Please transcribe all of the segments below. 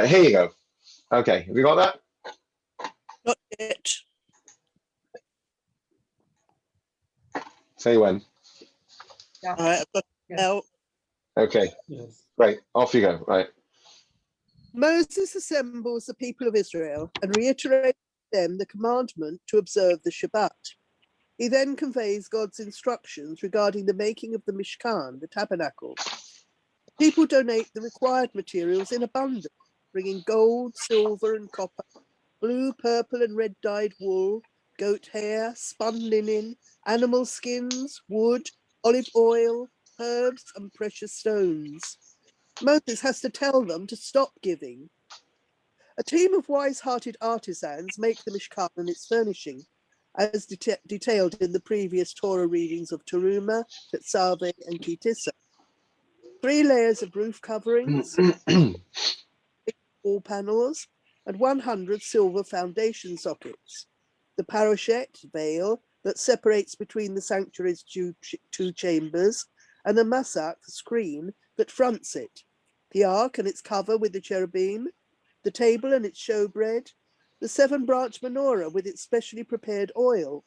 Right, here you go. Okay, have you got that? Not yet. Say when. Yeah. All right, I've got it now. Okay, Yes. great. Off you go. Right. Moses assembles the people of Israel and reiterates to them the commandment to observe the Shabbat. He then conveys God's instructions regarding the making of the Mishkan, the tabernacle. People donate the required materials in abundance, bringing gold, silver, and copper, blue, purple, and red dyed wool, goat hair, spun linen, animal skins, wood, olive oil, herbs, and precious stones. Moses has to tell them to stop giving. A team of wise-hearted artisans make the Mishkan and its furnishing, as detailed in the previous Torah readings of Teruma, Tetzaveh, and Kitissa. 3 layers of roof coverings, wall panels, and 100 silver foundation sockets. The parochet veil that separates between the sanctuary's two chambers, and the masak screen that fronts it. The ark and its cover with the cherubim, the table and its showbread, the 7-branch menorah with its specially prepared oil,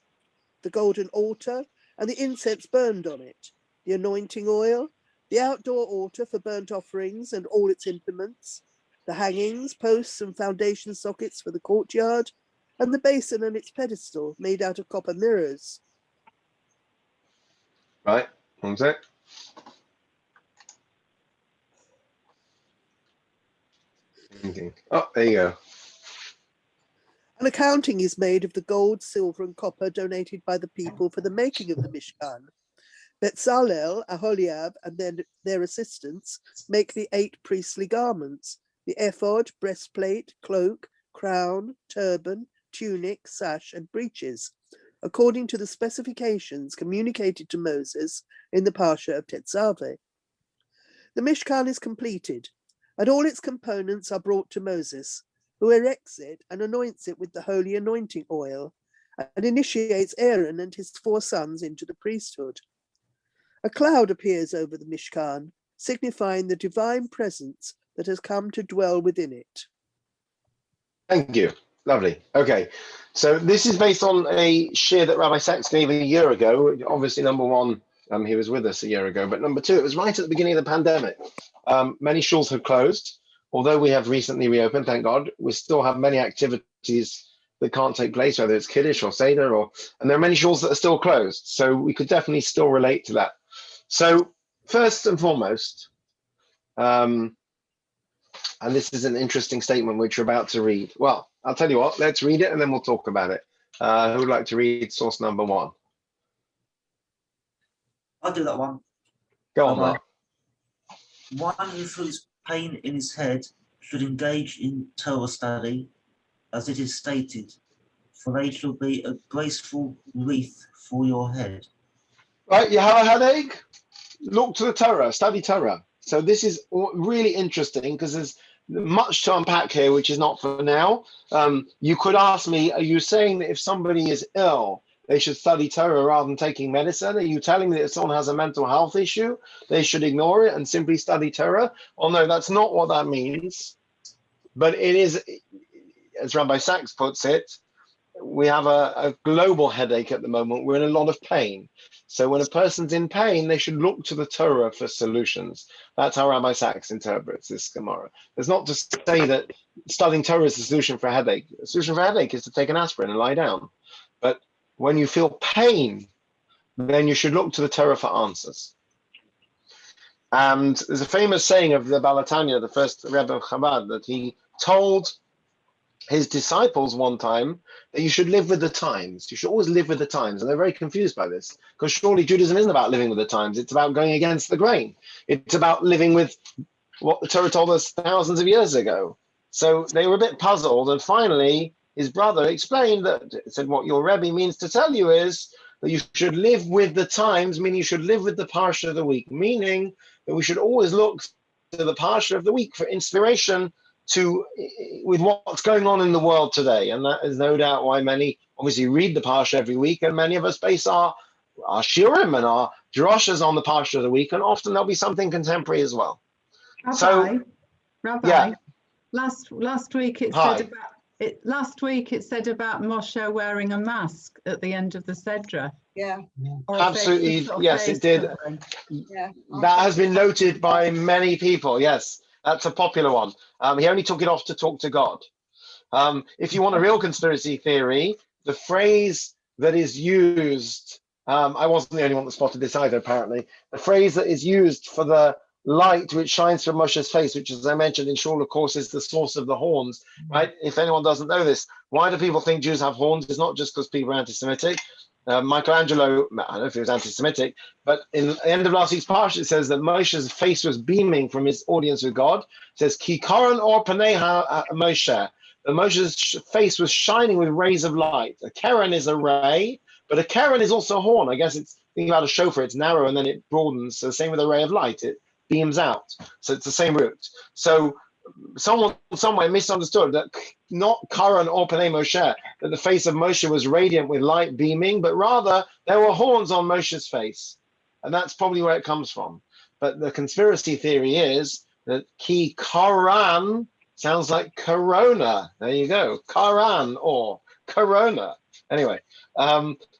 the golden altar and the incense burned on it, the anointing oil, the outdoor altar for burnt offerings and all its implements, the hangings, posts and foundation sockets for the courtyard, and the basin and its pedestal made out of copper mirrors. Right, one sec. Oh, there you go. An accounting is made of the gold, silver, and copper donated by the people for the making of the Mishkan. Betzalel, Aholiab, and then their assistants make the 8 priestly garments, the ephod, breastplate, cloak, crown, turban, tunic, sash, and breeches, according to the specifications communicated to Moses in the Parsha of Tetzaveh. The Mishkan is completed, and all its components are brought to Moses, who erects it and anoints it with the holy anointing oil, and initiates Aaron and his 4 sons into the priesthood. A cloud appears over the Mishkan, signifying the divine presence that has come to dwell within it. Thank you. Lovely. Okay, so this is based on a share that Rabbi Sachs gave a year ago. Obviously, number one, he was with us a year ago, but number 2, it was right at the beginning of the pandemic. Many shuls had closed. Although we have recently reopened, thank God, we still have many activities that can't take place, whether it's Kiddush or Seder, and there are many shuls that are still closed. So we could definitely still relate to that. So first and foremost, and this is an interesting statement which you're about to read. Well, I'll tell you what, let's read it and then we'll talk about it. Who would like to read source number 1? I'll do that one. Go on, Mark. One who feels pain in his head should engage in Torah study, as it is stated, for they shall be a graceful wreath for your head. Right, you have a headache? Look to the Torah, study Torah. So this is really interesting because there's much to unpack here, which is not for now. You could ask me, are you saying that if somebody is ill, they should study Torah rather than taking medicine? Are you telling me that if someone has a mental health issue, they should ignore it and simply study Torah? Well, no, that's not what that means. But it is, as Rabbi Sachs puts it, we have a global headache at the moment. We're in a lot of pain. So when a person's in pain, they should look to the Torah for solutions. That's how Rabbi Sachs interprets this Gemara. It's not to say that studying Torah is the solution for a headache. The solution for a headache is to take an aspirin and lie down. But when you feel pain, then you should look to the Torah for answers. And there's a famous saying of the Balatanya, the first Rebbe of Chabad, that he told his disciples one time that you should live with the times. You should always live with the times. And they're very confused by this, because surely Judaism isn't about living with the times. It's about going against the grain. It's about living with what the Torah told us thousands of years ago. So they were a bit puzzled. And finally, his brother explained that, said, what your Rebbe means to tell you is that you should live with the times, meaning you should live with the Parsha of the week, meaning that we should always look to the Parsha of the week for inspiration with what's going on in the world today. And that is no doubt why many obviously read the Parsha every week, and many of us base our shiurim and our drashas on the Parsha of the week, and often there'll be something contemporary as well. Rabbi, So, Rabbi, yeah. Last week it Hi. said about it. Last week it said about Moshe wearing a mask at the end of the Sedra. Yeah. Or a Absolutely, sort of yes, face it did. covering. Yeah. That has been noted by many people. Yes, that's a popular one. He only took it off to talk to God. If you want a real conspiracy theory, the phrase that is used, I wasn't the only one that spotted this either, apparently. The phrase that is used for the light which shines from Moshe's face, which, as I mentioned in shul, of course, is the source of the horns, right? If anyone doesn't know this, why do people think Jews have horns? It's not just because people are anti-Semitic. Michelangelo, I don't know if he was anti-Semitic, but in the end of last week's Parsha, it says that Moshe's face was beaming from his audience with God. It says, Ki karan or paneha Moshe. The Moshe's face was shining with rays of light. A keren is a ray, but a keren is also a horn. I guess it's thinking about a shofar. It's narrow and then it broadens. So the same with a ray of light. It beams out. So it's the same root. So someone somewhere misunderstood that not Karan or Panei Moshe, that the face of Moshe was radiant with light beaming, but rather there were horns on Moshe's face. And that's probably where it comes from. But the conspiracy theory is that Ki Karan sounds like corona. There you go. Karan or corona. Anyway,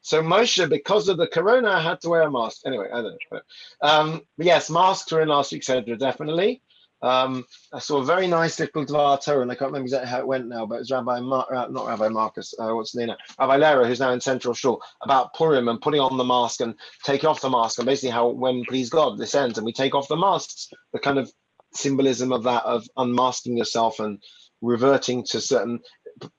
so Moshe, because of the corona, had to wear a mask. Anyway, I don't know. But yes, masks were in last week's Sedra, definitely. I saw a very nice little Dvar Torah, and I can't remember exactly how it went now, but it was not Rabbi Marcus, what's the name now? Rabbi Lera, who's now in Central Shul, about Purim and putting on the mask and taking off the mask, and basically how when Please God this ends and we take off the masks, the kind of symbolism of that, of unmasking yourself and reverting to certain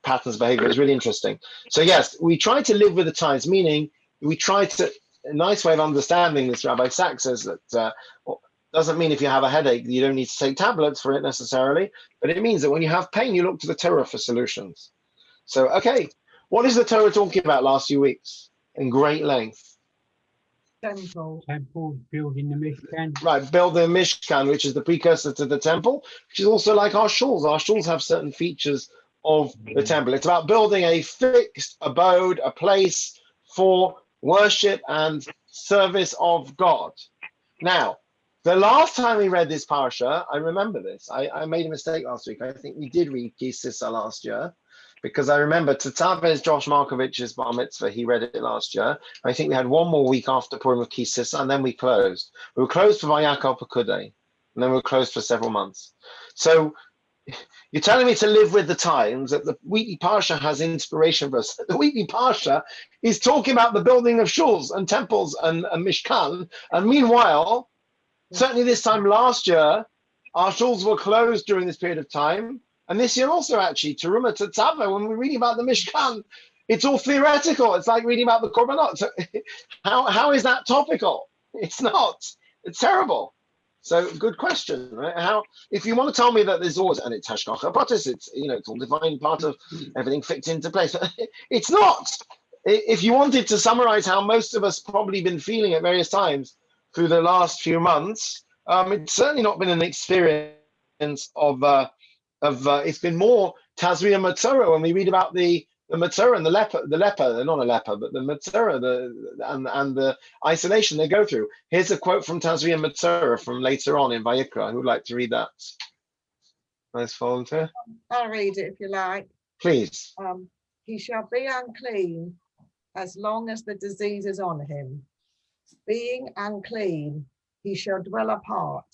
patterns of behavior is really interesting. So yes, we try to live with the times, meaning we try to, a nice way of understanding this, Rabbi Sachs says that doesn't mean if you have a headache, you don't need to take tablets for it necessarily, but it means that when you have pain, you look to the Torah for solutions. So, okay, what is the Torah talking about last few weeks in great length? Temple building the Mishkan. Right, build the Mishkan, which is the precursor to the temple, which is also like our shuls. Our shuls have certain features of the temple. It's about building a fixed abode, a place for worship and service of God. Now, the last time we read this parsha, I remember this. I made a mistake last week. I think we did read Ki Sisa last year, because I remember Tatave's Josh Markovich's bar mitzvah, he read it last year. I think we had one more week after Purim of Ki Sisa, and then we closed. We were closed for Vayakhel Pekudei, and then we were closed for several months. So you're telling me to live with the times, that the weekly parsha has inspiration for us. The weekly parsha is talking about the building of shuls and temples and Mishkan, and meanwhile, certainly this time last year, our shuls were closed during this period of time. And this year also, actually, Teruma Tetzava, when we're reading about the Mishkan, it's all theoretical. It's like reading about the Korbanot. So how is that topical? It's not. It's terrible. So good question, right? How, if you want to tell me that there's always, and it's Hashgacha Pratis, it's, you know, it's all divine, part of everything fits into place. It's not. If you wanted to summarize how most of us probably been feeling at various times through the last few months, it's certainly not been an experience of it's been more Tazria Matzora when we read about the Matzora and the leper, they're not a leper, but the Matzora, and the isolation they go through. Here's a quote from Tazria Matzora from later on in Vayikra. Who would like to read that? Nice volunteer. I'll read it if you like. Please. He shall be unclean as long as the disease is on him. Being unclean, he shall dwell apart.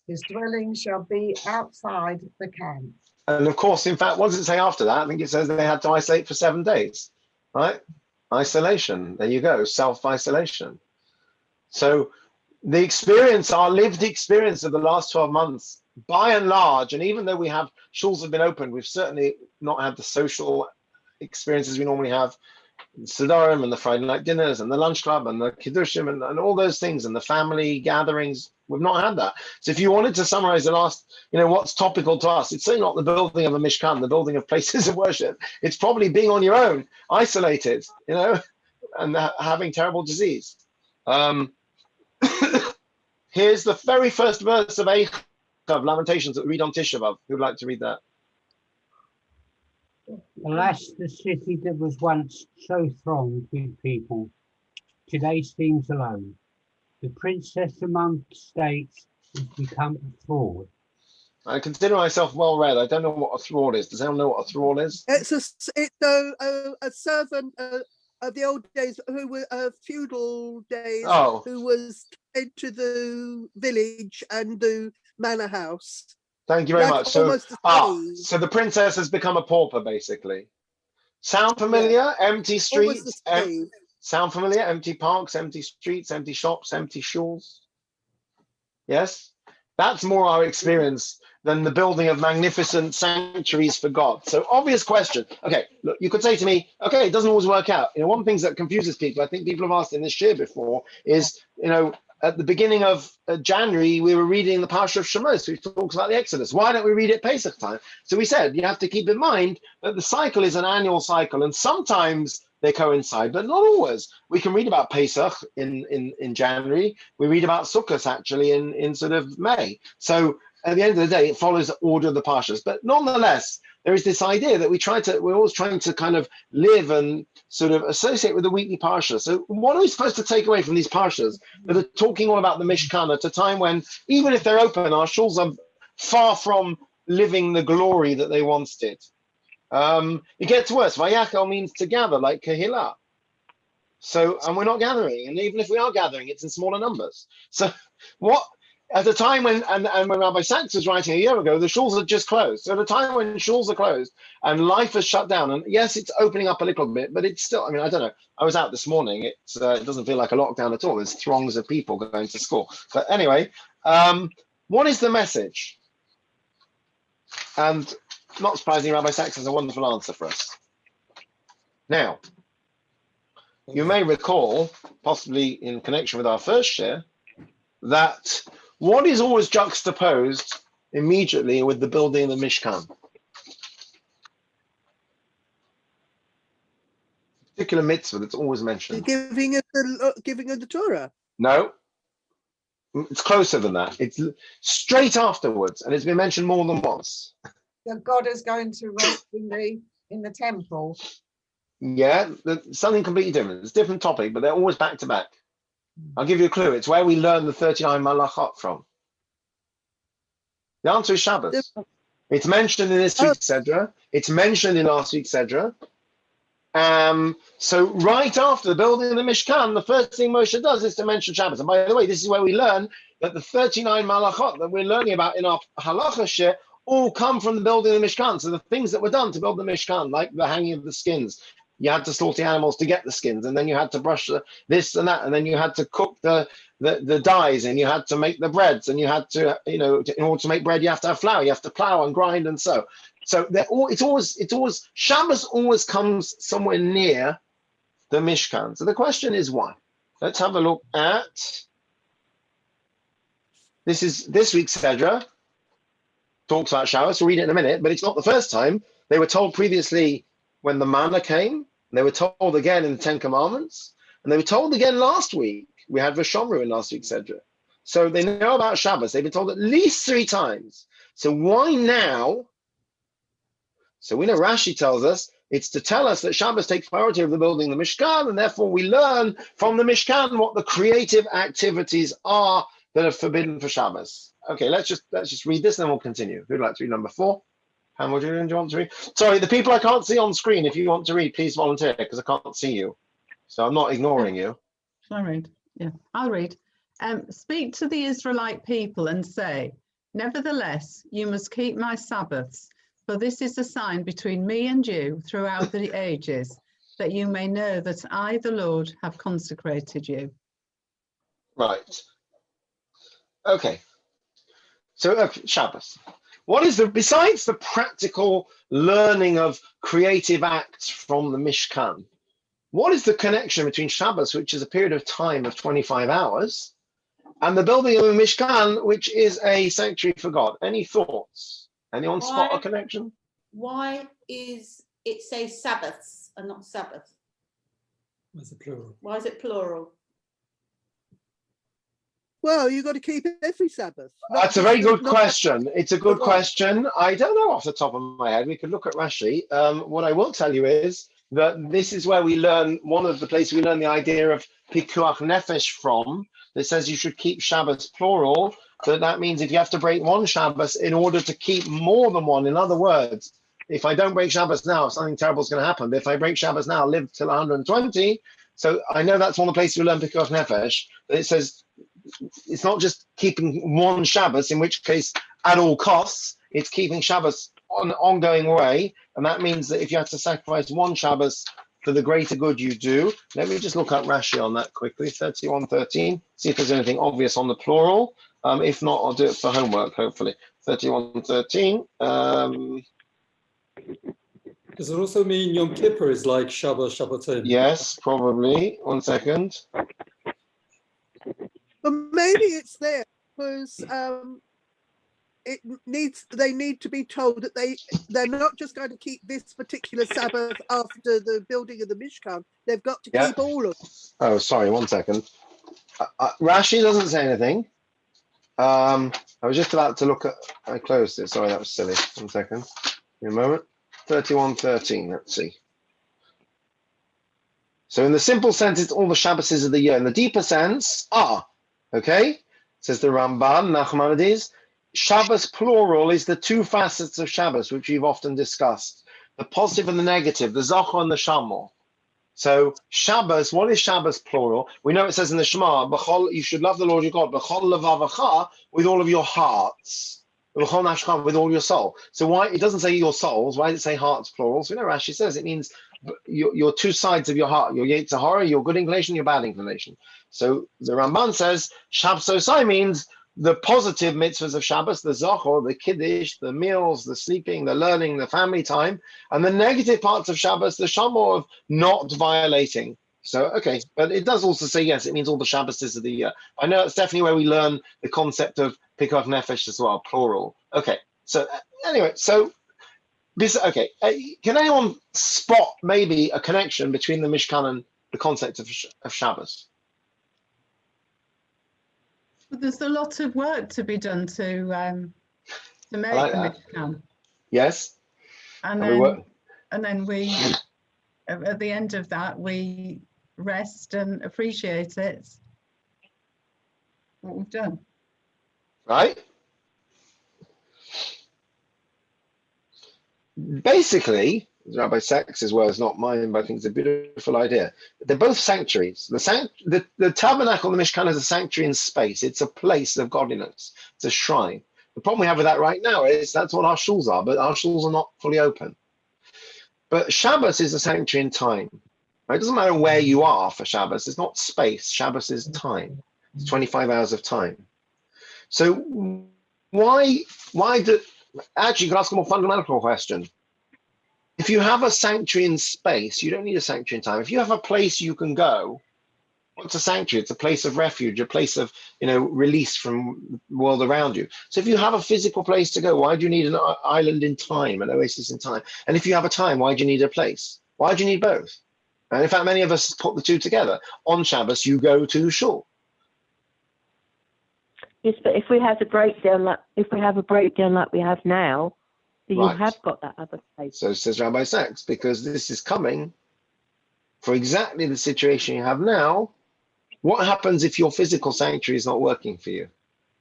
His dwelling shall be outside the camp. And of course, in fact, what does it say after that? I think it says they had to isolate for 7 days, right? Isolation. There you go. Self-isolation. So the experience, our lived experience of the last 12 months, by and large, and even though we have, shuls have been opened, we've certainly not had the social experiences we normally have. Sidarim and the Friday night dinners and the lunch club and the kiddushim and all those things and the family gatherings, we've not had that. So if you wanted to summarize the last, you know, what's topical to us, it's certainly not the building of a mishkan, the building of places of worship. It's probably being on your own, isolated, you know, and having terrible disease. Here's the very first verse of EICHA, of Lamentations, that we read on Tisha B'Av. Who'd like to read that? Alas, the city that was once so thronged with people, today seems alone. The princess among states has become a fraud. I consider myself well read. I don't know what a thrall is. Does anyone know what a thrall is? It's a servant of the old days who were feudal days, Oh, who was tied to the village and the manor house. thank you very Like much. So, almost a slave. so the princess has become a pauper, basically. Sound familiar? Empty Almost a streets. slave. Sound familiar? Empty parks, empty streets, empty shops, empty shawls. Yes? That's more our experience than the building of magnificent sanctuaries for God. So obvious question. Okay, look, you could say to me, okay, it doesn't always work out. You know, one of the things that confuses people, I think people have asked in this year before, is, you know, at the beginning of January, we were reading the Parsha of SHEMOS, which talks about the Exodus. Why don't we read it Pesach time? So we said, you have to keep in mind that the cycle is an annual cycle, and sometimes they coincide, but not always. We can read about Pesach in January. We read about Sukkot actually in sort of May. So at the end of the day, it follows the order of the Parshas. But nonetheless, there is this idea that we're always trying to kind of live and sort of associate with the weekly Parsha. So what are we supposed to take away from these Parshas that are talking all about the Mishkan at a time when, even if they're open, our shuls are far from living the glory that they once did? It gets worse. Vayakhel means to gather, like Kehillah. So, and we're not gathering. And even if we are gathering, it's in smaller numbers. So what, at the time when, and when Rabbi Sachs was writing a year ago, the shuls had just closed. So at a time when shuls are closed and life has shut down, and yes, it's opening up a little bit, but it's still, I mean, I don't know. I was out this morning. It doesn't feel like a lockdown at all. There's throngs of people going to school. But anyway, what is the message? And not surprisingly, Rabbi Sachs has a wonderful answer for us. Now, you may recall, possibly in connection with our first share, that what is always juxtaposed immediately with the building of the Mishkan? Particular mitzvah that's always mentioned. The giving of the Torah. No, it's closer than that. It's straight afterwards, and it's been mentioned more than once. That God is going to rest in the temple. Yeah, something completely different. It's a different topic, but they're always back to back. I'll give you a clue. It's where we learn the 39 malachot from. The answer is Shabbos. It's mentioned in this week's Sedra. It's mentioned in last week's Sedra. So right after the building of the Mishkan, the first thing Moshe does is to mention Shabbos. And by the way, this is where we learn that the 39 malachot that we're learning about in our halacha share all come from the building of the Mishkan. So the things that were done to build the Mishkan, like the hanging of the skins, you had to slaughter the animals to get the skins, and then you had to brush this and that, and then you had to cook the dyes, and you had to make the breads, and you had to, you know, in order to make bread, you have to have flour, you have to plow and grind and sow. So it's always Shabbos always comes somewhere near the Mishkan. So the question is why? Let's have a look at this week's Sedra. Talks about Shabbos. We'll read it in a minute, but it's not the first time. They were told previously when the manna came. They were told again in the Ten Commandments, and they were told again last week. We had Vashomru in last week's Sedra. So they know about Shabbos. They've been told at least 3 times. So why now? So we know Rashi tells us it's to tell us that Shabbos takes priority over the building of the Mishkan, and therefore we learn from the Mishkan what the creative activities are that are forbidden for Shabbos. Okay, let's just read this, and then we'll continue. Who'd like to read number 4? Pam, do you want to read? Sorry, the people I can't see on screen, if you want to read, please volunteer, because I can't see you. So I'm not ignoring you. Shall I read? Yeah, I'll read. Speak to the Israelite people and say, nevertheless, you must keep my Sabbaths, for this is a sign between me and you throughout the ages, that you may know that I, the Lord, have consecrated you. Right. Okay. So Shabbos. What is besides the practical learning of creative acts from the Mishkan, what is the connection between Shabbos, which is a period of time of 25 hours, and the building of the Mishkan, which is a sanctuary for God? Any thoughts? Anyone spot a connection? Why is it say Sabbaths and not Sabbath? Why is it plural? Why is it plural? Well, you've got to keep every Sabbath. That's a very good question. It's a good question. I don't know off the top of my head. We could look at Rashi. What I will tell you is that this is where we learn, one of the places we learn the idea of pikuach nefesh from, that says you should keep Shabbos plural. that means if you have to break one Shabbos in order to keep more than one, in other words, if I don't break Shabbos now, something terrible is going to happen. But if I break Shabbos now, live till 120. So I know that's one of the places we learn Pikuach Nefesh. But it says it's not just keeping one Shabbos, in which case at all costs, it's keeping Shabbos on an ongoing way. And that means that if you have to sacrifice one Shabbos for the greater good you do. Let me just look up Rashi on that quickly, 31:13, see if there's anything obvious on the plural. If not, I'll do it for homework, hopefully. 31:13. Does it also mean Yom Kippur is like Shabbat, Shabbatim? Yes, probably. 1 second. But maybe it's there because they need to be told that they're not just going to keep this particular Sabbath after the building of the Mishkan. They've got to keep all of them. Oh, sorry, 1 second. Rashi doesn't say anything. I was just about to look at. I closed it. Sorry, that was silly. 1 second. In a moment. 31:13. Let's see. So in the simple sense, it's all the Shabbos of the year. In the deeper sense, okay, says the Ramban, Nachmanides, Shabbos plural is the two facets of Shabbos, which we've often discussed, the positive and the negative, the Zochor and the Shamor. So Shabbos, what is Shabbos plural? We know it says in the Shema, you should love the Lord your God, b'chol levavacha, with all of your hearts, b'chol nafshecha, with all your soul. So why, it doesn't say your souls, why does it say hearts plural? So we know Rashi says it means your two sides of your heart, your Yetzer Hara, your good inclination, your bad inclination. So the Ramban says Shabbos means the positive mitzvahs of Shabbos, the Zochor, the Kiddush, the meals, the sleeping, the learning, the family time, and the negative parts of Shabbos, the Shamor of not violating. So, okay, but it does also say, yes, it means all the Shabbos of the year. I know it's definitely where we learn the concept of Pikuach Nefesh as well, plural. Okay, so anyway, so this, okay, can anyone spot maybe a connection between the Mishkan and the concept of Shabbos? But there's a lot of work to be done to make like the Mishkan. Yes. And then we, at the end of that, we rest and appreciate it, what we've done. Right. Basically, Rabbi Sachs's words, not mine, but I think it's a beautiful idea. They're both sanctuaries. The tabernacle, the Mishkan, is a sanctuary in space. It's a place of godliness. It's a shrine. The problem we have with that right now is that's what our shuls are, but our shuls are not fully open. But Shabbos is a sanctuary in time. Right? It doesn't matter where you are for Shabbos. It's not space. Shabbos is time. It's 25 hours of time. So why do, actually, you can ask a more fundamental question. If you have a sanctuary in space, you don't need a sanctuary in time. If you have a place you can go, what's a sanctuary? It's a place of refuge, a place of, release from the world around you. So if you have a physical place to go, why do you need an island in time, an oasis in time? And if you have a time, why do you need a place? Why do you need both? And in fact, many of us put the two together. On Shabbos, you go to shul. Yes, but if we have a breakdown like we have now, then you have got that other place. So says Rabbi Sachs, because this is coming for exactly the situation you have now. What happens if your physical sanctuary is not working for you?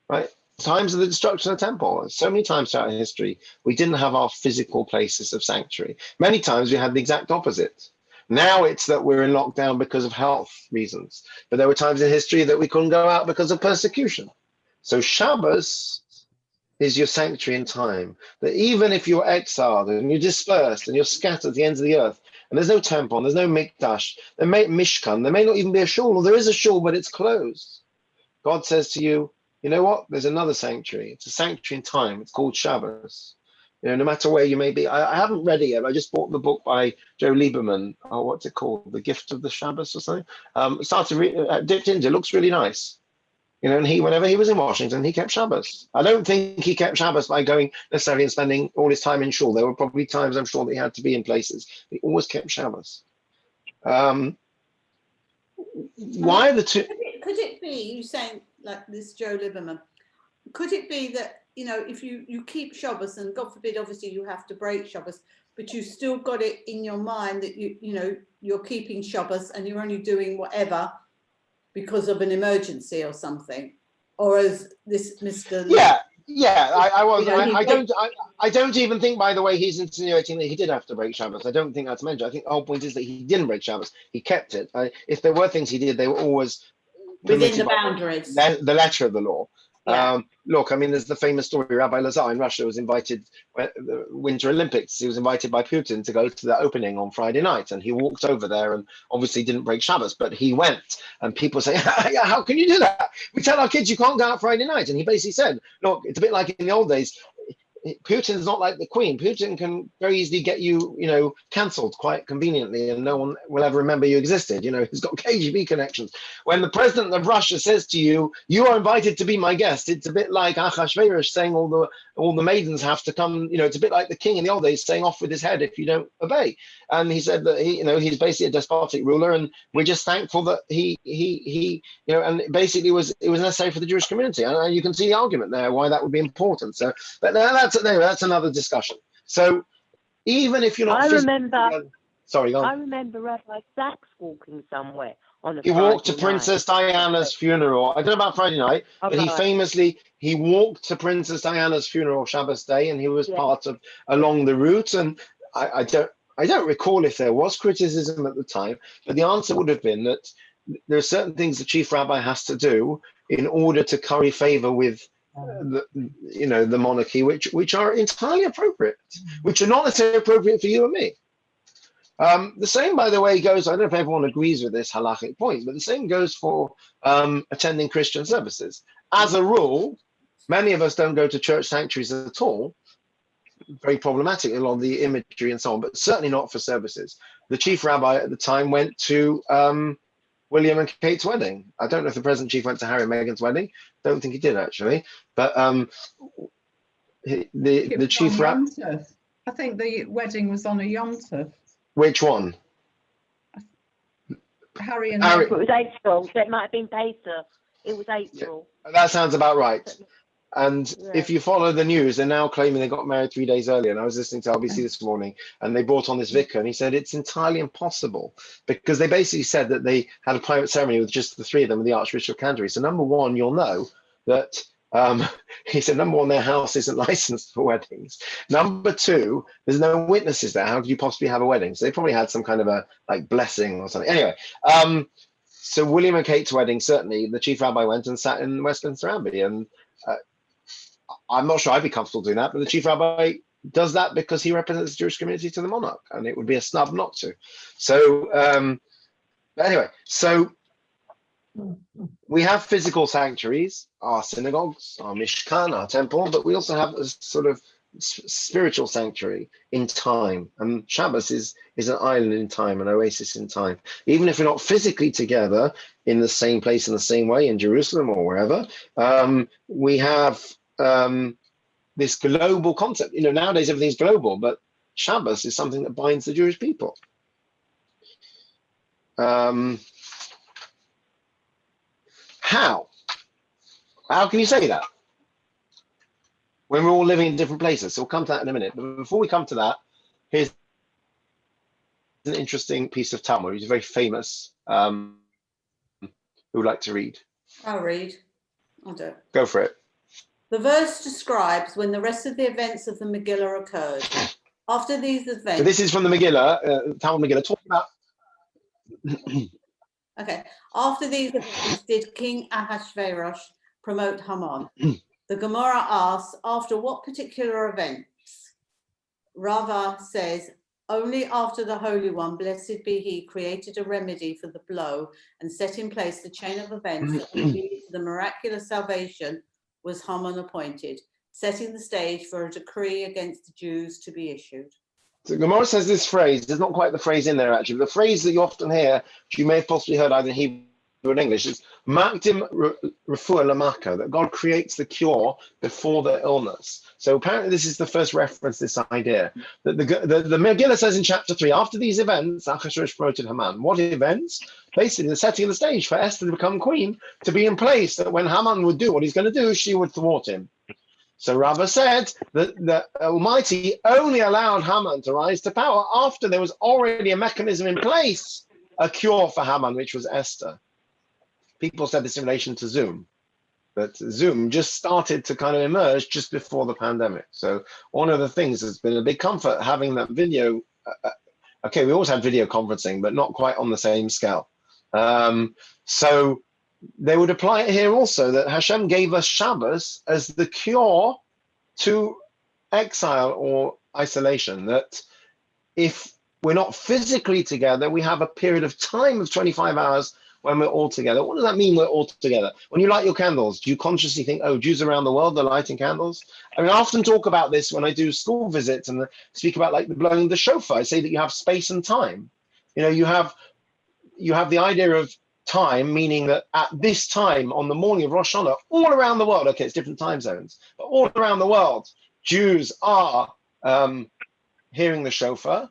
Right? Times of the destruction of the temple. So many times throughout history, we didn't have our physical places of sanctuary. Many times we had the exact opposite. Now it's that we're in lockdown because of health reasons. But there were times in history that we couldn't go out because of persecution. So Shabbos is your sanctuary in time. That even if you're exiled and you're dispersed and you're scattered at the ends of the earth, and there's no temple, and there's no mikdash, there may Mishkan, there may not even be a shul, or there is a shul, but it's closed. God says to you, you know what? There's another sanctuary. It's a sanctuary in time. It's called Shabbos. No matter where you may be. I haven't read it yet. I just bought the book by Joe Lieberman. Oh, what's it called? The Gift of the Shabbos or something. Dipped into it. Looks really nice. And whenever he was in Washington, he kept Shabbos. I don't think he kept Shabbos by going necessarily and spending all his time in shul. There were probably times, I'm sure, that he had to be in places. He always kept Shabbos. Why the two? Could it be, you saying like this Joe Lieberman, could it be that, if you keep Shabbos, and God forbid, obviously you have to break Shabbos, but you still got it in your mind that you're keeping Shabbos and you're only doing whatever because of an emergency or something, or as this Mr. Yeah, I was. You know, I don't even think, by the way, he's insinuating that he did have to break Shabbos. I don't think that's mentioned. I think the whole point is that he didn't break Shabbos. He kept it. If there were things he did, they were always within the boundaries. The letter of the law. Yeah. Look, I mean, there's the famous story. Rabbi Lazar in Russia was invited the Winter Olympics. He was invited by Putin to go to the opening on Friday night, and he walked over there and obviously didn't break Shabbos, but he went. And people say, "How can you do that? We tell our kids you can't go out Friday night." And he basically said, "Look, it's a bit like in the old days. Putin's not like the Queen. Putin can very easily get you, cancelled quite conveniently, and no one will ever remember you existed. He's got KGB connections. When the president of Russia says to you, 'You are invited to be my guest,' it's a bit like Achashverosh saying all the maidens have to come. It's a bit like the king in the old days saying off with his head if you don't obey." And he said that he's basically a despotic ruler, and we're just thankful that he and basically it was necessary for the Jewish community, and you can see the argument there why that would be important. So, but that's another discussion. So even if you're not, sorry, go on. I remember Rabbi Sachs walking somewhere on a He walked to Friday Princess night. Diana's funeral. I don't know about Friday night, but he walked to Princess Diana's funeral Shabbos day, and he was part of along the route. And I don't recall if there was criticism at the time, but the answer would have been that there are certain things the chief rabbi has to do in order to curry favor with the monarchy, which are entirely appropriate, which are not necessarily appropriate for you and me. The same, by the way, goes, I don't know if everyone agrees with this halachic point, but the same goes for attending Christian services. As a rule, many of us don't go to church sanctuaries at all. Very problematic, a lot of the imagery and so on, but certainly not for services. The chief rabbi at the time went to William and Kate's wedding. I don't know if the present chief went to Harry and Meghan's wedding. Don't think he did, actually. But the chief rabbi... I think the wedding was on a Yom Tov. Which one? Harry and It was April, so it might have been Pesach. It was April. Yeah, that sounds about right. And if you follow the news, they're now claiming they got married 3 days earlier. And I was listening to LBC this morning, and they brought on this vicar, and he said it's entirely impossible because they basically said that they had a private ceremony with just the three of them with the Archbishop of Canterbury. So number one, you'll know that he said, number one, their house isn't licensed for weddings. Number two, there's no witnesses there. How could you possibly have a wedding? So they probably had some kind of a blessing or something. Anyway, so William and Kate's wedding, certainly the chief rabbi went and sat in Westminster Abbey, and I'm not sure I'd be comfortable doing that, but the chief rabbi does that because he represents the Jewish community to the monarch, and it would be a snub not to. So, but anyway, so we have physical sanctuaries, our synagogues, our mishkan, our temple, but we also have a sort of spiritual sanctuary in time, and Shabbos is an island in time, an oasis in time. Even if we're not physically together in the same place in the same way in Jerusalem or wherever, we have this global concept. Nowadays everything's global, but Shabbos is something that binds the Jewish people. How can you say that when we're all living in different places? So we'll come to that in a minute. But before we come to that, here's an interesting piece of Talmud. It's very famous. Who would like to read? I'll read. I'll do it. Go for it. The verse describes when the rest of the events of the Megillah occurred. After these events... So this is from the Megillah, Talmud Megillah, talking about... Okay. After these events, did King Ahasuerus promote Haman? The Gemara asks, after what particular events? Rava says, only after the Holy One, blessed be he, created a remedy for the blow and set in place the chain of events that would lead to the miraculous salvation, was Haman appointed, setting the stage for a decree against the Jews to be issued. So Gemara says this phrase, there's not quite the phrase in there actually, but the phrase that you often hear, which you may have possibly heard either in Hebrew or in English, is Makdim Refuah Lamaka, that God creates the cure before the illness. So apparently this is the first reference to this idea. That the Megillah says in chapter 3, after these events, Ahasuerus promoted Haman. What events? Basically the setting of the stage for Esther to become queen, to be in place, that when Haman would do what he's going to do, she would thwart him. So Rava said that the Almighty only allowed Haman to rise to power after there was already a mechanism in place, a cure for Haman, which was Esther. People said this in relation to Zoom. But Zoom just started to kind of emerge just before the pandemic. So one of the things that's been a big comfort having that video. Okay, we always had video conferencing, but not quite on the same scale. So they would apply it here also, that Hashem gave us Shabbos as the cure to exile or isolation, that if we're not physically together, we have a period of time of 25 hours when we're all together. What does that mean, we're all together? When you light your candles, do you consciously think, oh, Jews around the world are lighting candles? I mean, I often talk about this when I do school visits and speak about like the blowing the shofar. I say that you have space and time. You know, you have the idea of time, meaning that at this time on the morning of Rosh Hashanah, all around the world, okay, it's different time zones, but all around the world, Jews are hearing the shofar.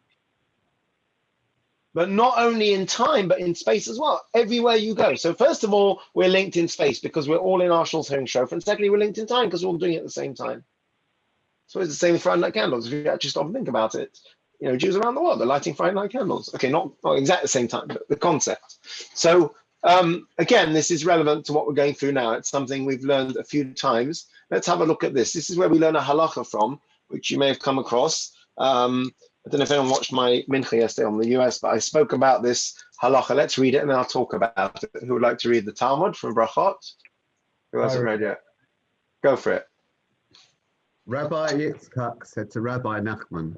But not only in time, but in space as well, everywhere you go. So first of all, we're linked in space because we're all in our shuls hearing shofar. And secondly, we're linked in time because we're all doing it at the same time. So it's the same with Friday night candles. If you actually stop and think about it, you know, Jews around the world are lighting Friday night candles. Okay, not exactly the same time, but the concept. So again, this is relevant to what we're going through now. It's something we've learned a few times. Let's have a look at this. This is where we learn a halacha from, which you may have come across. I don't know if anyone watched my mincha yesterday on the US, but I spoke about this halacha. Let's read it and then I'll talk about it. Who would like to read the Talmud from Brachot? Who hasn't read yet? Go for it. Rabbi Yitzchak said to Rabbi Nachman,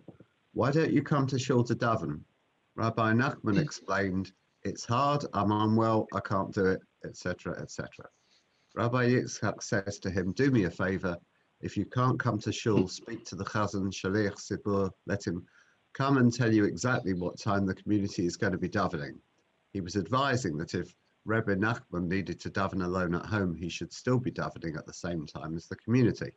"Why don't you come to shul to daven?" Rabbi Nachman explained, "It's hard, I'm unwell, I can't do it, etc., etc." Rabbi Yitzchak says to him, "Do me a favor. If you can't come to shul, speak to the chazan, shaliach sibur, let him come and tell you exactly what time the community is going to be davening." He was advising that if Rebbe Nachman needed to daven alone at home, he should still be davening at the same time as the community.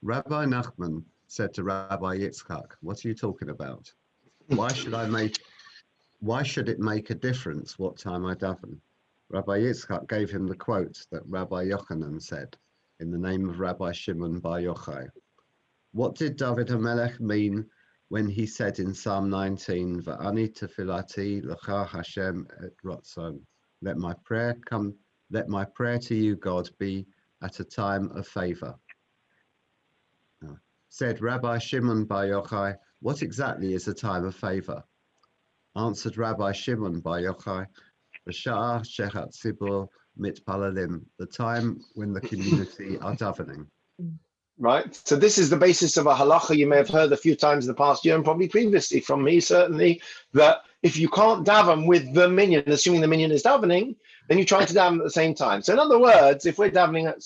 Rabbi Nachman said to Rabbi Yitzchak, "What are you talking about? Why should it make a difference what time I daven?" Rabbi Yitzchak gave him the quote that Rabbi Yochanan said in the name of Rabbi Shimon bar Yochai. What did David HaMelech mean when he said in Psalm 19, "Va'ani tefilati l'cha Hashem et ratzon"? Let my prayer to you, God, be at a time of favor. Said Rabbi Shimon bar Yochai, "What exactly is a time of favor?" Answered Rabbi Shimon bar Yochai, "B'sha'ah shechat tzibur mitpalalim," the time when the community are davening. Right, so this is the basis of a halacha you may have heard a few times in the past year and probably previously from me, certainly, that if you can't daven with the minyan, assuming the minyan is davening, then you try to daven at the same time. So in other words, if we're davening at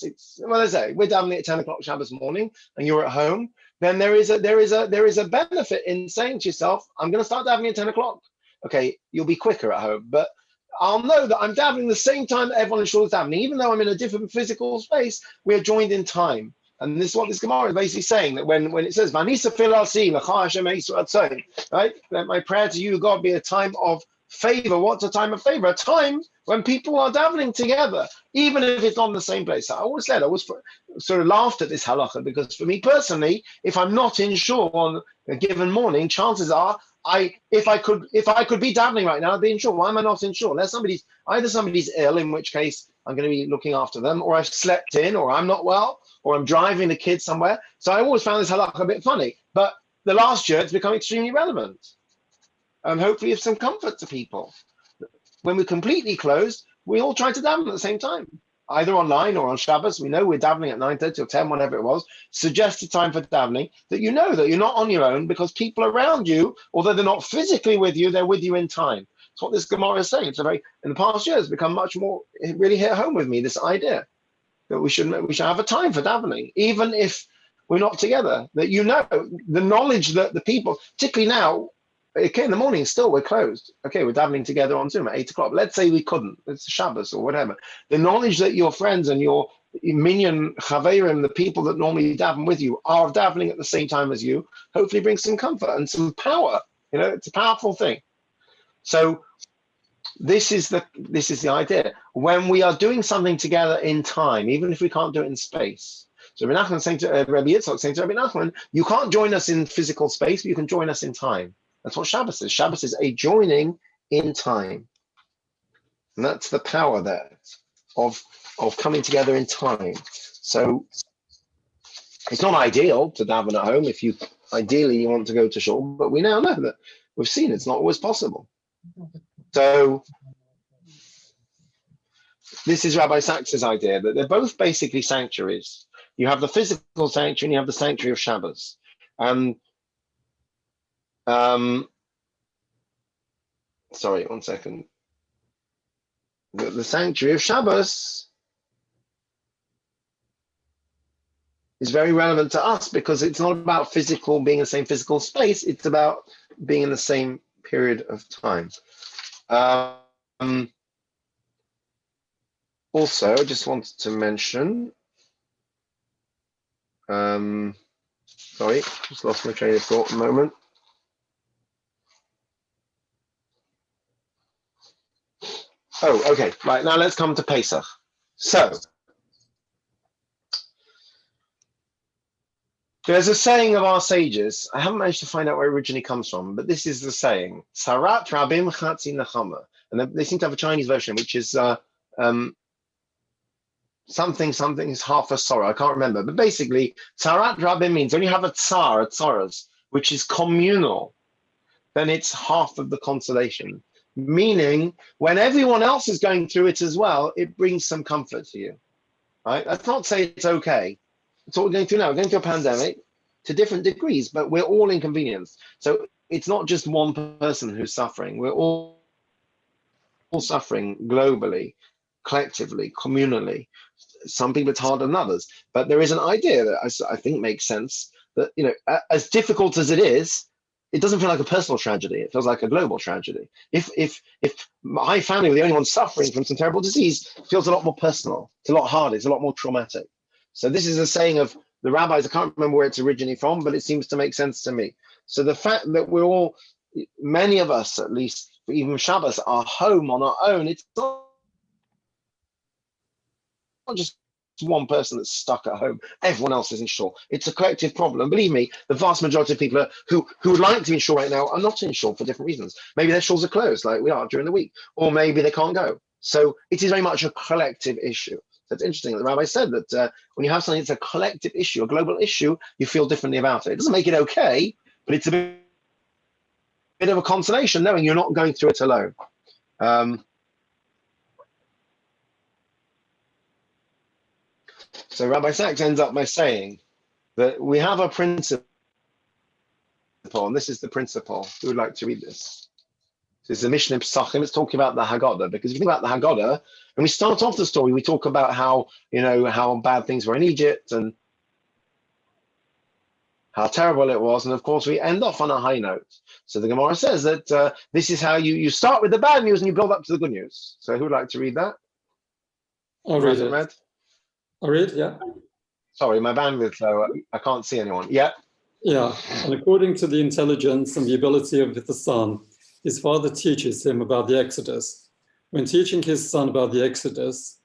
we're davening at 10 o'clock Shabbos morning and you're at home, then there is a benefit in saying to yourself, I'm going to start davening at 10 o'clock. Okay, you'll be quicker at home, but I'll know that I'm davening the same time that everyone in shul is davening. Even though I'm in a different physical space, we are joined in time. And this is what this Gemara is basically saying, that when it says, right? Let my prayer to you, God, be a time of favor. What's a time of favor? A time when people are davening together, even if it's not in the same place. I always sort of laughed at this halacha, because for me personally, if I'm not in shul on a given morning, chances are if I could be davening right now, I'd be in shul. Why am I not in shul? Unless either somebody's ill, in which case I'm going to be looking after them, or I've slept in, or I'm not well, or I'm driving the kids somewhere. So I always found this halakha a bit funny. But the last year, it's become extremely relevant. And hopefully it's some comfort to people. When we're completely closed, we all try to daven at the same time, either online or on Shabbos. We know we're davening at 9:30 or 10, whatever it was. Suggested time for davening, that you know that you're not on your own, because people around you, although they're not physically with you, they're with you in time. That's what this Gemara is saying. It's in the past years, become much more, it really hit home with me, this idea that we should have a time for davening, even if we're not together. That the knowledge that the people, particularly now, okay, in the morning still we're closed. Okay, we're davening together on Zoom at 8 o'clock. Let's say we couldn't. It's Shabbos or whatever. The knowledge that your friends and your minyan chaverim, the people that normally daven with you, are davening at the same time as you, hopefully brings some comfort and some power. You know, it's a powerful thing. So this is the idea. When we are doing something together in time, even if we can't do it in space. So Rabbi Nachman saying to Rabbi Yitzchak saying to Rabbi Nachman, you can't join us in physical space, but you can join us in time. That's what Shabbos is. Shabbos is a joining in time. And that's the power there of of coming together in time. So it's not ideal to daven at home if you ideally you want to go to shul, but we now know that we've seen it's not always possible. So this is Rabbi Sachs's idea that they're both basically sanctuaries. You have the physical sanctuary and you have the sanctuary of Shabbos. And sorry, one second. The sanctuary of Shabbos is very relevant to us because it's not about physical being in the same physical space. It's about being in the same period of time. Also, I just wanted to mention, sorry, just lost my train of thought a moment. Oh, okay, right, now let's come to Pesach. So, there's a saying of our sages, I haven't managed to find out where it originally comes from, but this is the saying, Sarat Rabim Chatzi Nachama. And they seem to have a Chinese version, which is something is half a sorrow. I can't remember. But basically, Sarat Rabim means when you have a tzaras, which is communal, then it's half of the consolation. Meaning, when everyone else is going through it as well, it brings some comfort to you. Right? Let's not say it's okay. It's what we're going through now. We're going through a pandemic to different degrees, but we're all inconvenienced. So it's not just one person who's suffering. We're all suffering globally, collectively, communally. Some people it's harder than others, but there is an idea that I think makes sense that, you know, as difficult as it is, it doesn't feel like a personal tragedy. It feels like a global tragedy. If my family were the only ones suffering from some terrible disease, it feels a lot more personal. It's a lot harder. It's a lot more traumatic. So this is a saying of the rabbis. I can't remember where it's originally from, but it seems to make sense to me. So the fact that we're all, many of us at least, even Shabbos, are home on our own, it's not just one person that's stuck at home. Everyone else isn't sure. It's a collective problem. Believe me, the vast majority of people who would like to be in shul right now are not in shul for different reasons. Maybe their shuls are closed like we are during the week, or maybe they can't go. So it is very much a collective issue. So it's interesting that the rabbi said that when you have something that's a collective issue, a global issue, you feel differently about it. It doesn't make it okay, but it's a bit of a consolation knowing you're not going through it alone. So Rabbi Sachs ends up by saying that we have a principle, and this is the principle. Who would like to read this? This is the Mishnah PESACHIM. It's talking about the Haggadah, because if you think about the Haggadah, and we start off the story, we talk about how, you know, how bad things were in Egypt and how terrible it was, and of course we end off on a high note. So the Gemara says that this is how you start with the bad news and you build up to the good news. So who would like to read that? I'll read it. I'll read, yeah. Sorry, my bandwidth low. I can't see anyone. Yeah. Yeah, and according to the intelligence and the ability of the son, his father teaches him about the Exodus. When teaching his son about the Exodus,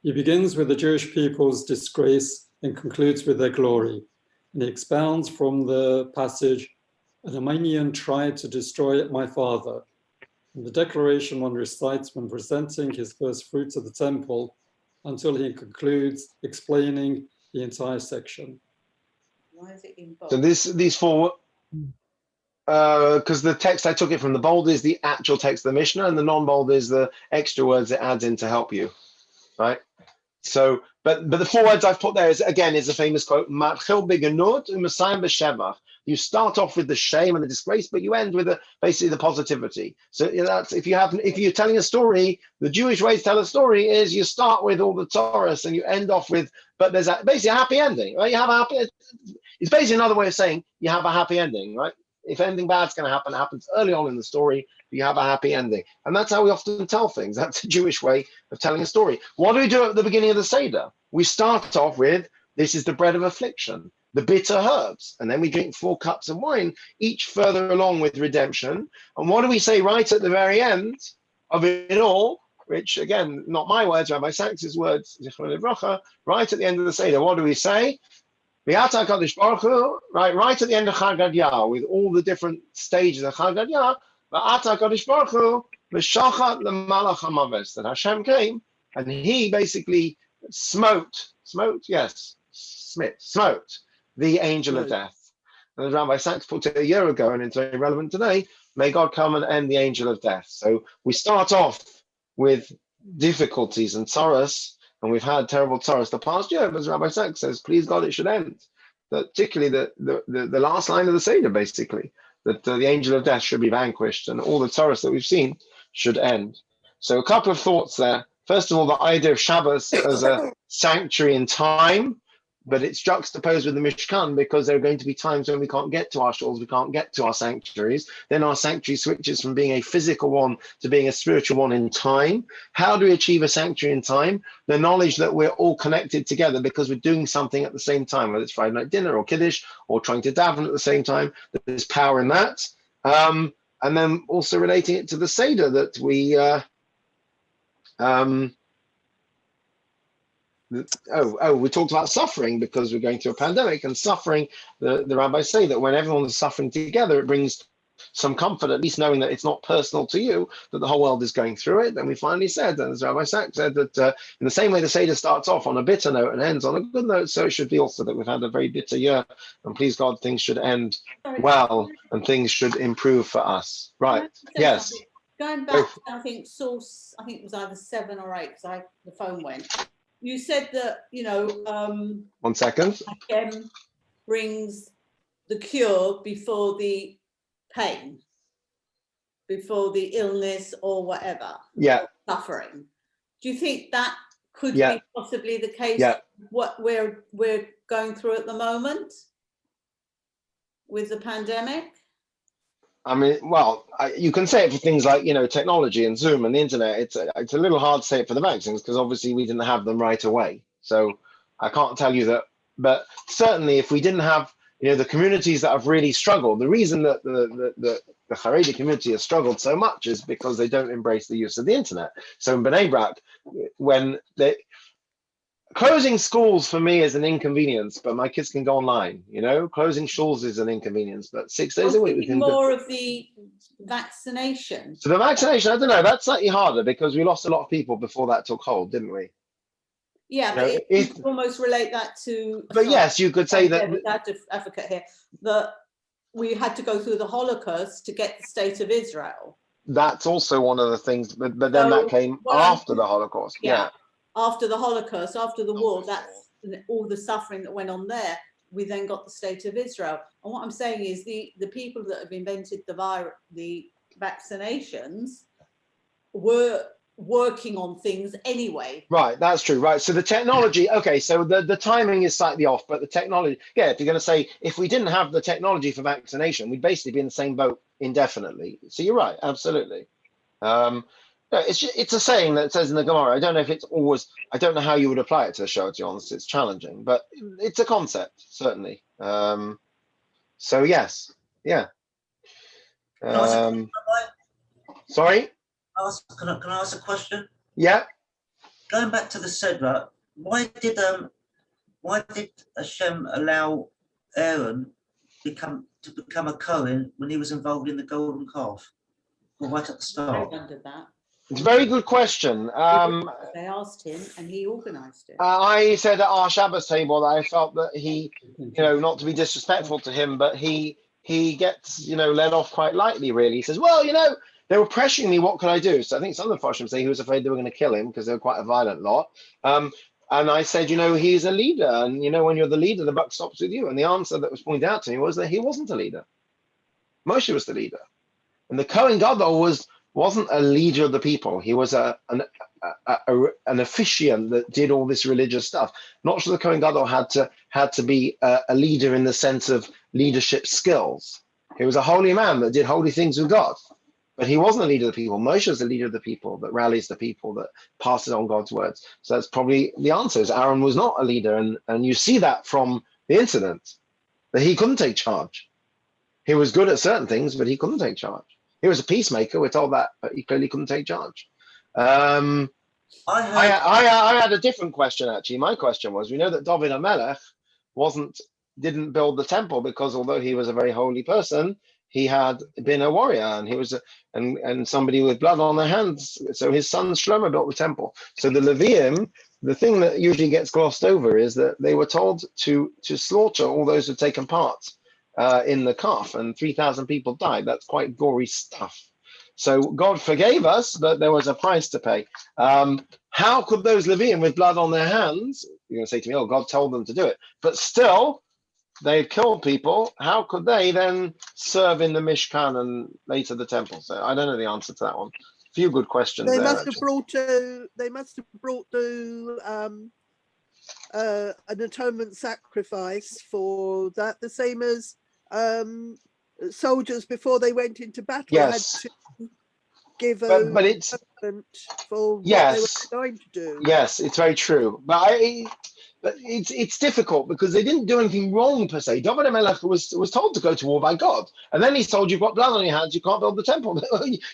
he begins with the Jewish people's disgrace and concludes with their glory. And he expounds from the passage, an Armenian tried to destroy my father. And the declaration one recites when presenting his first fruits of the temple, until he concludes explaining the entire section. Why is it in bold? So these four, because the text, I took it from the bold is the actual text of the Mishnah, and the non-bold is the extra words it adds in to help you, right? So, but the four words I've put there is, again, is a famous quote, Vayakhel Pekudei u'Mesayim b'shevach. You start off with the shame and the disgrace, but you end with basically the positivity. So that's if you're telling a story, the Jewish way to tell a story is you start with all the Torah and you end off with, but there's basically a happy ending, right? You have a happy. It's basically another way of saying you have a happy ending, right? If anything bad's going to happen, it happens early on in the story, you have a happy ending. And that's how we often tell things. That's a Jewish way of telling a story. What do we do at the beginning of the Seder? We start off with, this is the bread of affliction, the bitter herbs. And then we drink 4 cups of wine, each further along with redemption. And what do we say right at the very end of it all? Which, again, not my words, Rabbi Sachs's words, right at the end of the Seder, what do we say? Right at the end of Chag Gadya, with all the different stages of Chag Gadya, that Hashem came and he basically smote the angel of death. And as Rabbi Sachs put it a year ago, and it's very relevant today, may God come and end the angel of death. So we start off with difficulties and sorrows, and we've had terrible sorrows the past year, but as Rabbi Sachs says, please God, it should end. Particularly the last line of the Seder, basically, that the angel of death should be vanquished, and all the sorrows that we've seen should end. So a couple of thoughts there. First of all, the idea of Shabbos as a sanctuary in time, but it's juxtaposed with the Mishkan because there are going to be times when we can't get to our shuls, we can't get to our sanctuaries. Then our sanctuary switches from being a physical one to being a spiritual one in time. How do we achieve a sanctuary in time? The knowledge that we're all connected together because we're doing something at the same time, whether it's Friday night dinner or Kiddush or trying to daven at the same time. There's power in that. And then also relating it to the Seder that we... we talked about suffering because we're going through a pandemic, and suffering, the rabbis say that when everyone is suffering together, it brings some comfort, at least knowing that it's not personal to you, that the whole world is going through it. And we finally said, and as Rabbi Sachs said, that in the same way the Seder starts off on a bitter note and ends on a good note, so it should be also that we've had a very bitter year, and please God, things should end well and things should improve for us. Right, yes. Going back, I think source, I think it was either 7 or 8, because the phone went. You said that, 1 second. Hashem brings the cure before the pain, before the illness or whatever. Yeah. Suffering. Do you think that could be possibly the case? What we're going through at the moment with the pandemic? I mean, well, you can say it for things like, technology and Zoom and the internet. It's a little hard to say it for the vaccines because obviously we didn't have them right away. So I can't tell you that. But certainly if we didn't have, the communities that have really struggled, the reason that the Haredi community has struggled so much is because they don't embrace the use of the internet. So in Bnei Brak, when closing schools for me is an inconvenience, but my kids can go online. Closing schools is an inconvenience, but 6 days a week we can more of the vaccination. So the vaccination, I don't know, that's slightly harder because we lost a lot of people before that took hold, didn't we? Yeah, but you could almost relate that to. But yes, you could say that. Advocate here that we had to go through the Holocaust to get the state of Israel. That's also one of the things, but then that came after the Holocaust. Yeah. After the Holocaust, after the war, that's all the suffering that went on there. We then got the state of Israel. And what I'm saying is the people that have invented the vaccinations were working on things anyway. Right, that's true. Right. So the technology, okay, so the timing is slightly off, but the technology, if you're going to say, if we didn't have the technology for vaccination, we'd basically be in the same boat indefinitely. So you're right, absolutely. It's a saying that says in the Gemara. I don't know if it's always, I don't know how you would apply it to the show, to be honest. It's challenging, but it's a concept, certainly. So yes, yeah. Sorry? Can I ask a question? Yeah. Going back to the Sedra, why did Hashem allow Aaron to become a Kohen when he was involved in the golden calf? Well, right at the start. I wondered that. It's a very good question. They asked him and he organised it. I said at our Shabbos table that I felt that he, not to be disrespectful to him, but he gets, let off quite lightly, really. He says, well, they were pressuring me, what could I do? So I think some of the Farshim say he was afraid they were going to kill him because they were quite a violent lot. And I said, he's a leader. And, when you're the leader, the buck stops with you. And the answer that was pointed out to me was that he wasn't a leader. Moshe was the leader. And the Kohen Gadol wasn't a leader of the people. He was an officiant that did all this religious stuff. Not sure the Kohen Gadol had to be a leader in the sense of leadership skills. He was a holy man that did holy things with God. But he wasn't a leader of the people. Moshe is the leader of the people that rallies the people, that passes on God's words. So that's probably the answer, is Aaron was not a leader. And you see that from the incident, that he couldn't take charge. He was good at certain things, but he couldn't take charge. He was a peacemaker, we're told that, but he clearly couldn't take charge. I had a different question, actually. My question was, we know that David HaMelech didn't build the temple because although he was a very holy person, he had been a warrior, and he was and somebody with blood on their hands. So his son Shlomo built the temple. So the Levium, the thing that usually gets glossed over is that they were told to slaughter all those who'd taken part in the calf, and 3,000 people died. That's quite gory stuff. So God forgave us, but there was a price to pay. How could those Levium with blood on their hands, you're going to say to me, oh, God told them to do it, but still, they killed people. How could they then serve in the Mishkan and later the temple? So I don't know the answer to that one. A few good questions They there. must have brought to. They must have brought to an atonement sacrifice for that, the same as soldiers before they went into battle Yes. had to give but it's atonement for what yes. they were going to do. Yes, it's very true. But it's difficult because they didn't do anything wrong per se. David HaMelech was told to go to war by God, and then he's told, you've got blood on your hands, you can't build the temple.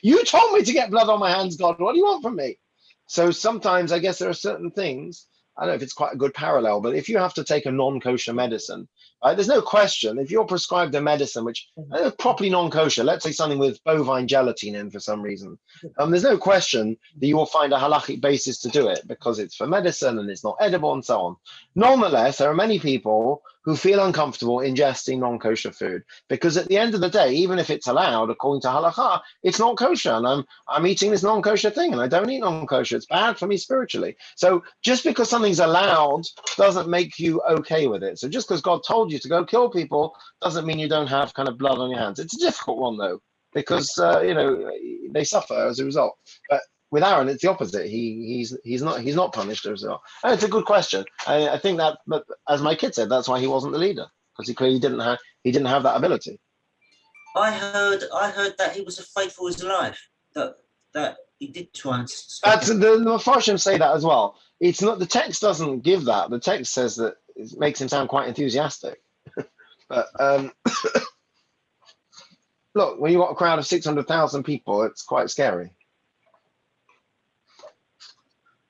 You told me to get blood on my hands, God. What do you want from me? So sometimes I guess there are certain things. I don't know if it's quite a good parallel, but if you have to take a non-kosher medicine, there's no question. If you're prescribed a medicine which is properly non-kosher, let's say something with bovine gelatin in for some reason, there's no question that you will find a halachic basis to do it because it's for medicine and it's not edible and so on. Nonetheless, there are many people who feel uncomfortable ingesting non-kosher food because at the end of the day, even if it's allowed according to halakha, it's not kosher, and I'm eating this non-kosher thing and I don't eat non-kosher. It's bad for me spiritually. So just because something's allowed doesn't make you okay with it. So just because God told you to go kill people doesn't mean you don't have kind of blood on your hands. It's a difficult one though, because they suffer as a result. But with Aaron, it's the opposite. He's not punished as well. And it's a good question. I think that, but as my kid said, that's why he wasn't the leader, because he clearly didn't have that ability. I heard that he was a faithful as life. That he did try and. That's the Mefarshim say that as well. It's not, the text doesn't give that. The text says that it makes him sound quite enthusiastic. But look, when you've got a crowd of 600,000 people, it's quite scary.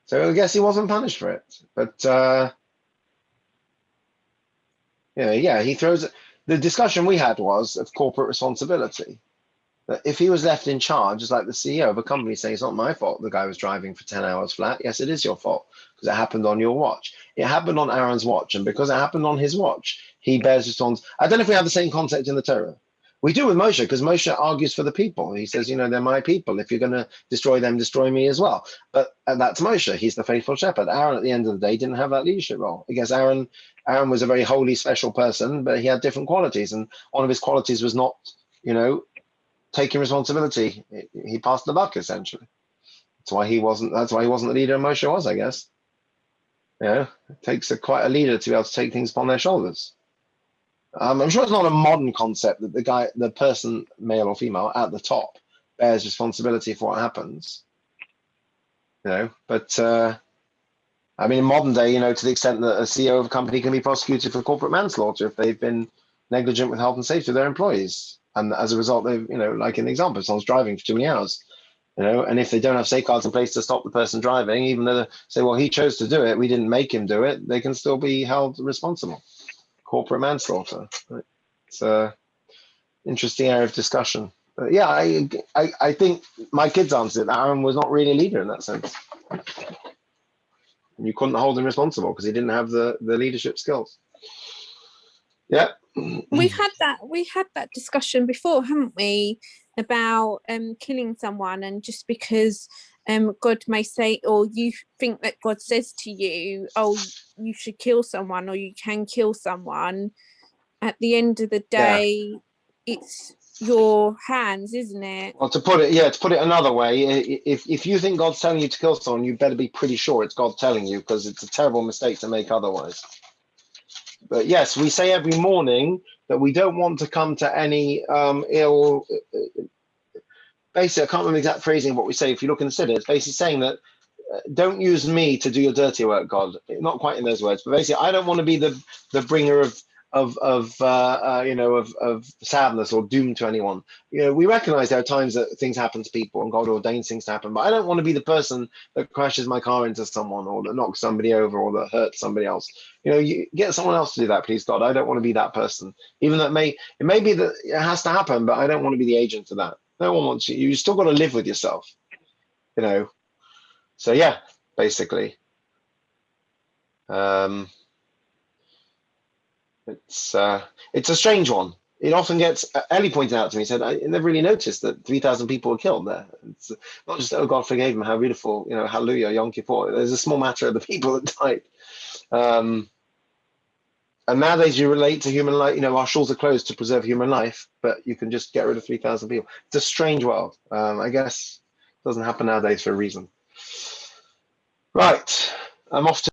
So I guess he wasn't punished for it. But he throws it. The discussion we had was of corporate responsibility. That if he was left in charge, as like the CEO of a company saying it's not my fault the guy was driving for 10 hours flat. Yes, it is your fault because it happened on your watch. It happened on Aaron's watch, and because it happened on his watch, he bears responsibility. I don't know if we have the same concept in the Torah. We do with Moshe, because Moshe argues for the people. He says, they're my people. If you're going to destroy them, destroy me as well. But that's Moshe. He's the faithful shepherd. Aaron, at the end of the day, didn't have that leadership role. I guess Aaron was a very holy, special person, but he had different qualities. And one of his qualities was not, taking responsibility. He passed the buck, essentially. That's why he wasn't the leader Moshe was, I guess. It takes quite a leader to be able to take things upon their shoulders. I'm sure it's not a modern concept that the person, male or female, at the top bears responsibility for what happens. But in modern day, to the extent that a CEO of a company can be prosecuted for corporate manslaughter if they've been negligent with health and safety of their employees, and as a result, they've, like in the example, someone's driving for too many hours, and if they don't have safeguards in place to stop the person driving, even though they say, well, he chose to do it, we didn't make him do it, they can still be held responsible. Corporate manslaughter. It's an interesting area of discussion. But yeah, I think my kids answered that Aaron was not really a leader in that sense. And you couldn't hold him responsible because he didn't have the leadership skills. Yeah. We've had that discussion before, haven't we, about killing someone, and just because God may say, or you think that God says to you, oh, you should kill someone or you can kill someone, at the end of the day, it's your hands, isn't it? Well, to put it another way, if you think God's telling you to kill someone, you better be pretty sure it's God telling you, because it's a terrible mistake to make otherwise. But yes, we say every morning that we don't want to come to any ill. Basically, I can't remember the exact phrasing of what we say. If you look in the Siddur, it's basically saying that don't use me to do your dirty work, God. Not quite in those words, but basically, I don't want to be the bringer of sadness or doom to anyone. We recognize there are times that things happen to people and God ordains things to happen, but I don't want to be the person that crashes my car into someone or that knocks somebody over or that hurts somebody else. You get someone else to do that, please, God. I don't want to be that person, even though it may be that it has to happen, but I don't want to be the agent of that. No one wants you. You still got to live with yourself, So yeah, basically. It's a strange one. It often gets, Ellie pointed out to me, said, I never really noticed that 3,000 people were killed there. It's not just, oh, God forgave them, how beautiful, hallelujah, Yom Kippur. There's a small matter of the people that died. And nowadays you relate to human life, our shuls are closed to preserve human life, but you can just get rid of 3,000 people. It's a strange world. I guess it doesn't happen nowadays for a reason. Right, I'm off to